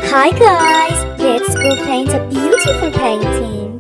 Hi guys, let's go paint a beautiful painting.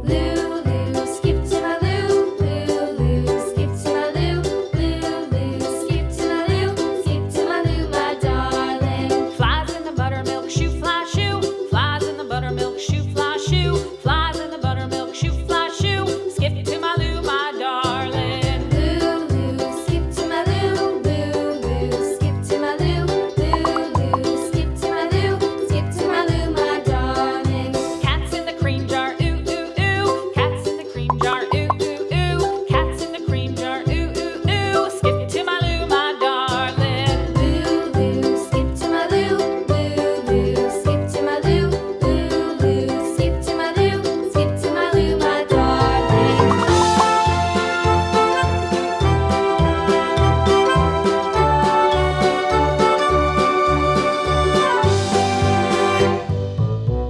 Lulu, skip to my Lou. Lulu, skip to my Lou. Lulu, skip to my Lou. Skip to my Lou, my darling. Flies in the buttermilk shoe, fly shoe. Flies in the buttermilk shoe, fly shoe. Flies in the buttermilk shoe, fly shoe. Skip to my Lou, my darling. Lulu, skip to my Lou. Lulu, skip to my Lou. Lulu, skip to my Lou. Skip to my Lou, my darling. Cats in the cream jar, ooh ooh ooh. Cats in the cream jar, ooh ooh ooh. Cats in the cream jar, ooh ooh ooh. Skip to my Lou, my darling. Lulu, skip to my Lou. Lulu, skip to my Lou. Lulu, skip to my Lou. Skip to my Lou, my darling.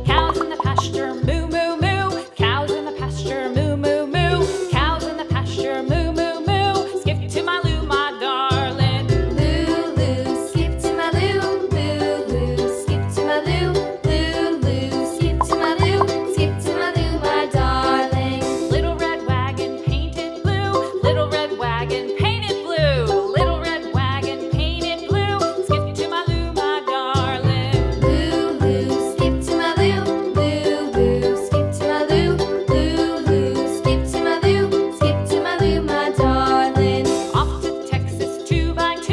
Cows in the pasture, moo moo moo. Cows in the pasture, moo moo moo. Cows in the pasture, moo moo moo. Skip to my Lou, my darling. Lulu, skip to my Lou. Lulu, skip to my Lou. Lulu, skip to my Lou. Skip to my Lou, my darling. Little red wagon painted blue. Little red wagon painted blue. Little red wagon painted blue. Skip to my Lou, my darling. Lulu, skip to my Lou. Lulu, skip to my Lou. Lulu, skip to my Lou. Skip to my Lou, my darling. Off to Texas 2x2.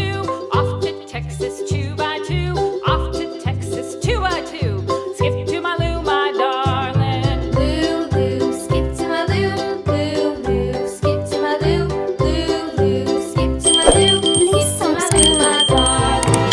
Off to Texas 2x2. Off to Texas 2x2. Skip to my Lou, my darling. Lulu, skip to my Lou. Lulu, skip to my Lou. Lulu, skip to my Lou. Please Skip to my Lou, subscribe. my darling.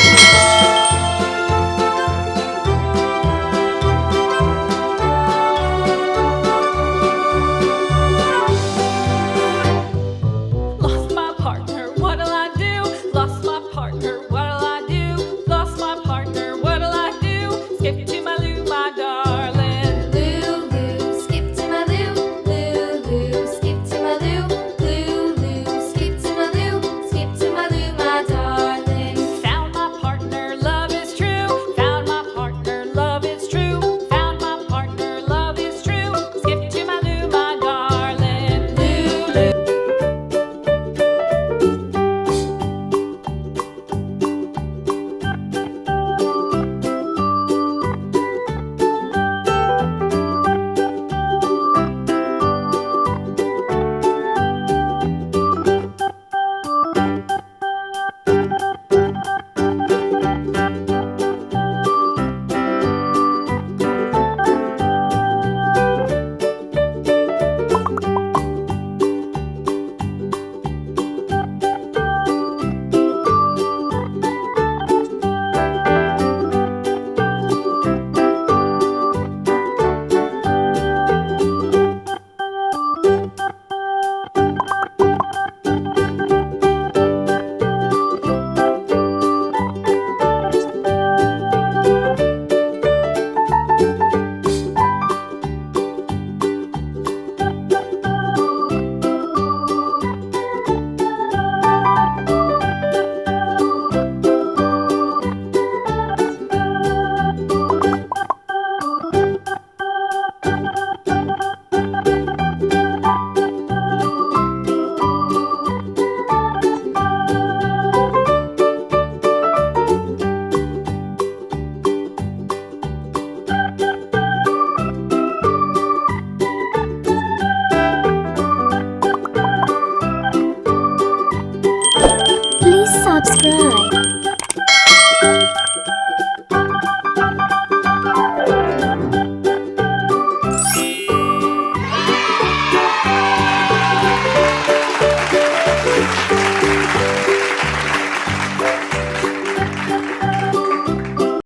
Lost my partner, what'll I do? Lost my partner, what'll I do? Lost my partner, what'll I do? Skip to my Lou, my darling. Lulu, skip to my Lou. Lulu, skip to my Lou. Lulu, skip to my Lou. Skip to my Lou, my darling. Found my partner, love is true. Found my partner, love is true. Found my partner, love is true. Skip to my Lou, my darling. Lulu. Please subscribe.